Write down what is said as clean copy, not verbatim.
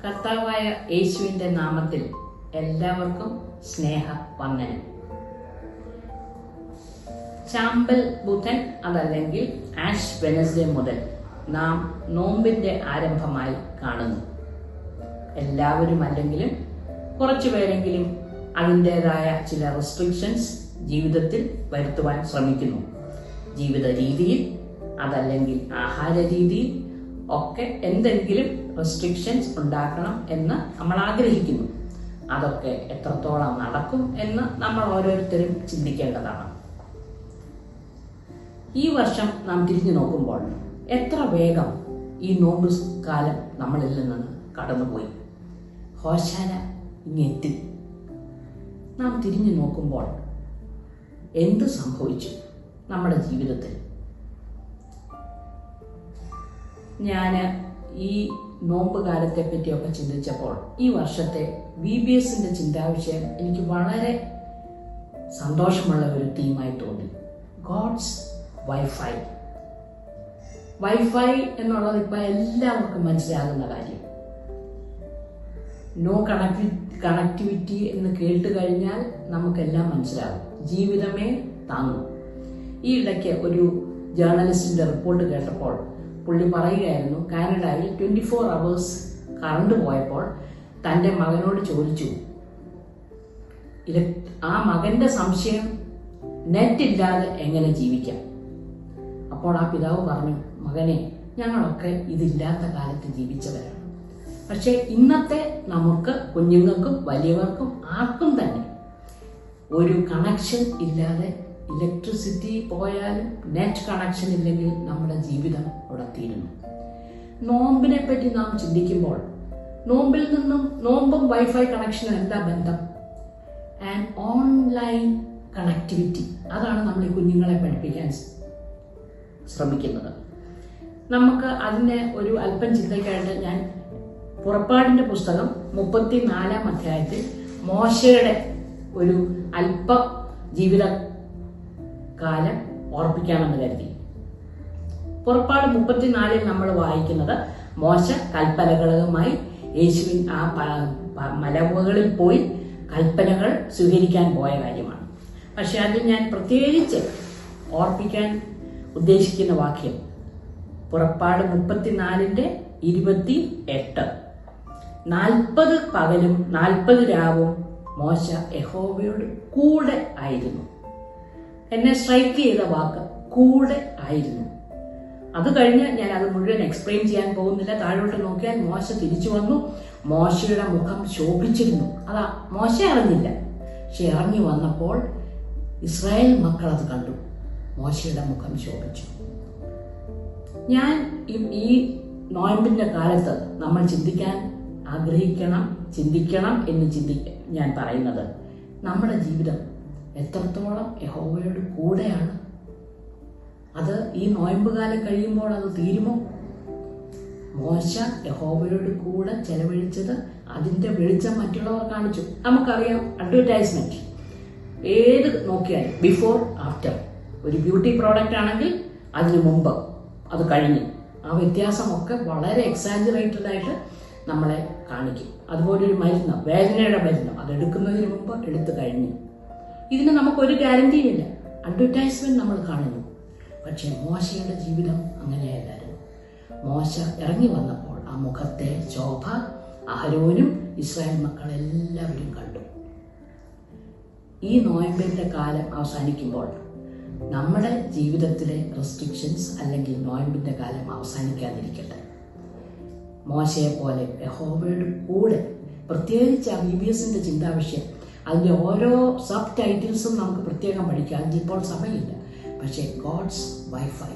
കർത്താവായ യേശുവിൻ്റെ നാമത്തിൽ എല്ലാവർക്കും സ്നേഹ വന്ദനം. ചാമ്പൽ ബുധൻ അതല്ലെങ്കിൽ ആഷ് വെനസ്ഡേ മുതൽ നാം നോമ്പിന്റെ ആരംഭമായി കാണുന്നു. എല്ലാവരും അല്ലെങ്കിലും കുറച്ചു പേരെങ്കിലും അതിൻ്റെതായ ചില റെസ്ട്രിക്ഷൻസ് ജീവിതത്തിൽ വരുത്തുവാൻ ശ്രമിക്കുന്നു. ജീവിത രീതിയിൽ അതല്ലെങ്കിൽ ആഹാര രീതിയിൽ ഒക്കെ എന്തെങ്കിലും റെസ്ട്രിക്ഷൻസ് ഉണ്ടാക്കണം എന്ന് നമ്മൾ ആഗ്രഹിക്കുന്നു. അതൊക്കെ എത്രത്തോളം നടക്കും എന്ന് നമ്മൾ ഓരോരുത്തരും ചിന്തിക്കേണ്ടതാണ്. ഈ വർഷം നാം തിരിഞ്ഞു നോക്കുമ്പോൾ എത്ര വേഗം ഈ നോമ്പ് കാലം നമ്മളിൽ നിന്ന് കടന്നുപോയി. ഹോശാന ഇങ്ങെത്തി. നാം തിരിഞ്ഞു നോക്കുമ്പോൾ എന്ത് സംഭവിച്ചു നമ്മുടെ ജീവിതത്തിൽ? ഞാൻ ഈ നോമ്പ് കാലത്തെ പറ്റിയൊക്കെ ചിന്തിച്ചപ്പോൾ ഈ വർഷത്തെ VBSന്റെ ചിന്താവിഷയം എനിക്ക് വളരെ സന്തോഷമുള്ള ഒരു തീമായി തോന്നി. God's wifi. വൈഫൈ എന്നുള്ളത് ഇപ്പം എല്ലാവർക്കും മനസ്സിലാകുന്ന കാര്യം. നോ കണക്ടിവിറ്റി എന്ന് കേട്ട് കഴിഞ്ഞാൽ നമുക്കെല്ലാം മനസ്സിലാകും. ജീവിതമേ താങ്ങും. ഈ ഇടയ്ക്ക് ഒരു ജേർണലിസ്റ്റിന്റെ റിപ്പോർട്ട് കേട്ടപ്പോൾ പുള്ളി പറയുകയായിരുന്നു, കാനഡയിൽ 24 hours കറണ്ട് പോയപ്പോൾ തൻ്റെ മകനോട് ചോദിച്ചു. ആ മകന്റെ സംശയം, നെറ്റ് ഇല്ലാതെ എങ്ങനെ ജീവിക്കാം? അപ്പോൾ ആ പിതാവ് പറഞ്ഞു, മകനെ, ഞങ്ങളൊക്കെ ഇതില്ലാത്ത കാലത്ത് ജീവിച്ചവരാണ്. പക്ഷെ ഇന്നത്തെ നമുക്ക്, കുഞ്ഞുങ്ങൾക്കും വലിയവർക്കും ആർക്കും തന്നെ ഒരു കണക്ഷൻ ഇല്ലാതെ, ഇലക്ട്രിസിറ്റി പോയാലും നെറ്റ് കണക്ഷൻ ഇല്ലെങ്കിൽ നമ്മുടെ ജീവിതം അവിടെ തീരുന്നു. നോമ്പിനെ പറ്റി നാം ചിന്തിക്കുമ്പോൾ നോമ്പിൽ നിന്നും നോമ്പും വൈഫൈ കണക്ഷനും എന്താ ബന്ധം? And online connectivity. അതാണ് നമ്മൾ ഈ കുഞ്ഞുങ്ങളെ പഠിപ്പിക്കാൻ ശ്രമിക്കുന്നത്. നമുക്ക് അതിനെ ഒരു അല്പം ചിന്തയ്ക്കായിട്ട് ഞാൻ പുറപ്പാടിന്റെ പുസ്തകം 34-ാം അധ്യായത്തിൽ മോശയുടെ ഒരു അല്പ ജീവിത കാലം ഓർപ്പിക്കാമെന്ന് കരുതി. പുറപ്പാട് 34-ൽ നമ്മൾ വായിക്കുന്നത് മോശ കൽപ്പനകളുമായി യേശുവിൻ ആ മലമുകളിൽ പോയി കൽപ്പനകൾ സ്വീകരിക്കാൻ പോയ കാര്യമാണ്. പക്ഷെ അതിൽ ഞാൻ പ്രത്യേകിച്ച് ഓർപ്പിക്കാൻ ഉദ്ദേശിക്കുന്ന വാക്യം പുറപ്പാട് 34-ന്റെ 28. 40 പകലും 40 രാവും മോശ യഹോവയോട് കൂടെ ആയിരുന്നു. എന്നെ സ്ട്രൈക്ക് ചെയ്ത വാക്ക് കൂടെ ആയിരുന്നു. അത് കഴിഞ്ഞ് ഞാൻ അത് മുഴുവൻ എക്സ്പ്ലെയിൻ ചെയ്യാൻ പോകുന്നില്ല. താഴോട്ട് നോക്കിയാൽ മോശ തിരിച്ചു വന്നു. മോശയുടെ മുഖം ശോഭിച്ചിരുന്നു. അതാ മോശ അറിഞ്ഞില്ല. പക്ഷെ ഇറങ്ങി വന്നപ്പോൾ ഇസ്രായേൽ മക്കൾ അത് കണ്ടു. മോശയുടെ മുഖം ശോഭിച്ചു. ഞാൻ ഈ നോയമ്പിന്റെ കാലത്ത് നമ്മൾ ചിന്തിക്കണം എന്ന് ഞാൻ പറയുന്നത്, നമ്മുടെ ജീവിതം എത്രത്തോളം യഹോവയോട് കൂടെയാണ്. അത് ഈ നോയമ്പ് കാലം കഴിയുമ്പോൾ അത് തീരുമോ? മോശ യഹോവയോട് കൂടെ ചെലവഴിച്ചത് അതിന്റെ വെളിച്ചം മറ്റുള്ളവർ കാണിച്ചു. നമുക്കറിയാം, അഡ്വർടൈസ്മെന്റ് ഏത് നോക്കിയാലും ബിഫോർ ആഫ്റ്റർ. ഒരു ബ്യൂട്ടി പ്രോഡക്റ്റ് ആണെങ്കിൽ അതിനു മുമ്പ്, അത് കഴിഞ്ഞ്, ആ വ്യത്യാസമൊക്കെ വളരെ എക്സാജറേറ്റഡ് ആയിട്ട് നമ്മളെ കാണിക്കും. അതുപോലെ ഒരു മരുന്ന്, വേദനയുടെ മരുന്ന്, അതെടുക്കുന്നതിന് മുമ്പ്, എടുത്തു കഴിഞ്ഞ്. ഇതിന് നമുക്കൊരു ഗ്യാരണ്ടിയുമില്ല. അഡ്വർടൈസ്മെന്റ് നമ്മൾ കാണുന്നു. പക്ഷെ മോശയുടെ ജീവിതം അങ്ങനെയല്ലായിരുന്നു. മോശ ഇറങ്ങി വന്നപ്പോൾ ആ മുഖത്തെ ശോഭ അഹരോനും ഇസ്രായേൽ മക്കളെല്ലാവരും കണ്ടു. ഈ നോയമ്പിന്റെ കാലം അവസാനിക്കുമ്പോൾ നമ്മുടെ ജീവിതത്തിലെ റെസ്ട്രിക്ഷൻസ് അല്ലെങ്കിൽ നോയമ്പിന്റെ കാലം അവസാനിക്കാതിരിക്കട്ടെ. മോശയെ പോലെ യഹോവയുടെ കൂടെ, പ്രത്യേകിച്ച് ആ VBSന്റെ ചിന്താവിഷയം അതിൻ്റെ ഓരോ സബ് ടൈറ്റിൽസും നമുക്ക് പ്രത്യേകം പഠിക്കാം. അതിപ്പോൾ സമയമില്ല. പക്ഷേ ഗോഡ്സ് വൈഫൈ